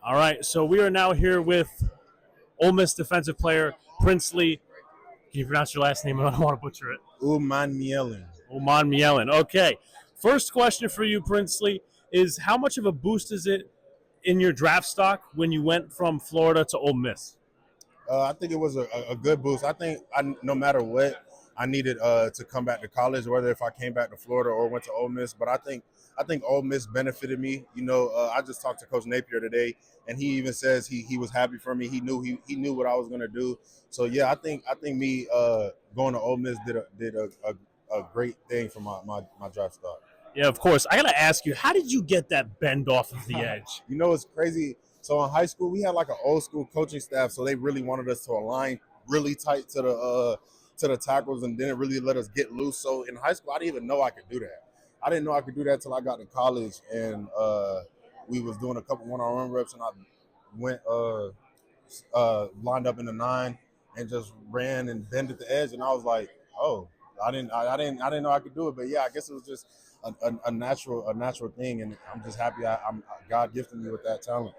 All right, so we are now here with Ole Miss defensive player Princely. Can you pronounce your last name? I don't want to butcher it. Umanmielen. Umanmielen. Okay. First question for you, Princely, is how much of a boost is it in your draft stock when you went from Florida to Ole Miss? I think it was a good boost. I think no matter what, I needed to come back to college, whether if I came back to Florida or went to Ole Miss. But I think Ole Miss benefited me. I just talked to Coach Napier today, and he even says he was happy for me. He knew what I was going to do. So yeah, I think me going to Ole Miss did a great thing for my draft stock. Yeah, of course. I got to ask you, how did you get that bend off of the edge? It's crazy. So in high school, we had like an old school coaching staff, so they really wanted us to align really tight to the tackles, and didn't really let us get loose. So in high school, I didn't even know I could do that. I didn't know I could do that till I got to college, and we was doing a couple one-on-one reps, and I went lined up in the nine and just ran and bended the edge, and I was like, oh, I didn't know I could do it, but yeah, I guess it was just a natural thing, and I'm just happy I'm God gifted me with that talent.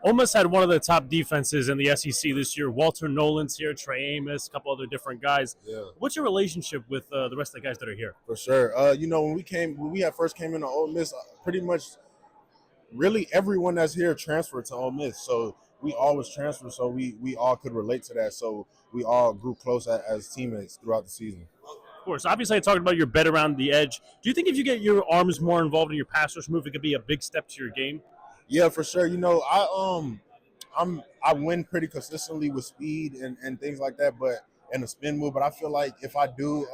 Ole Miss had one of the top defenses in the SEC this year. Walter Nolan's here, Trey Amos, a couple other different guys. Yeah. What's your relationship with the rest of the guys that are here? For sure. When we had first came into Ole Miss, pretty much, really everyone that's here transferred to Ole Miss. So we all was transferred, so we all could relate to that. So we all grew close as teammates throughout the season. Of course. Obviously, I talked about your bet around the edge. Do you think if you get your arms more involved in your pass rush move, it could be a big step to your game? Yeah, for sure. I win pretty consistently with speed and things like that, but and a spin move. But I feel like if I do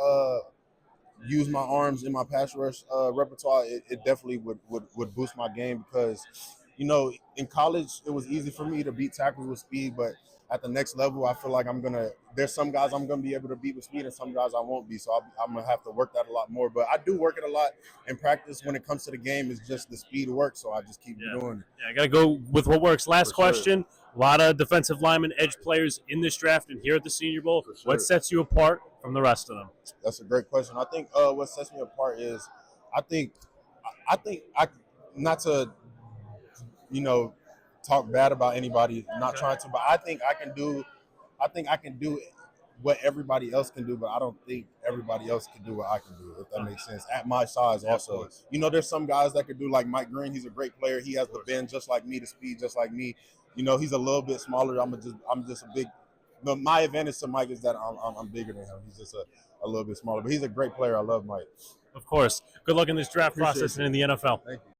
use my arms in my pass rush repertoire, it definitely would boost my game because, in college it was easy for me to beat tackles with speed, but at the next level, I feel like there's some guys I'm gonna be able to beat with speed and some guys I won't be. So I'm gonna have to work that a lot more. But I do work it a lot in practice. When it comes to the game, it's just the speed work. So I just keep doing it. Yeah, I got to go with what works. Last For sure. question. A lot of defensive linemen, edge players in this draft and here at the Senior Bowl. For sure. What sets you apart from the rest of them? That's a great question. I think what sets me apart is I think I not to talk bad about anybody, not trying to, but I can do what everybody else can do, but I don't think everybody else can do what I can do, if that makes sense. At my size, also, there's some guys that could do like Mike Green. He's a great player. He has the bend just like me, the speed just like me. He's a little bit smaller. I'm just a big. But my advantage to Mike is that I'm bigger than him. He's just a little bit smaller, but he's a great player. I love Mike. Of course. Good luck in this draft Appreciate process you. and in the NFL. Thank you.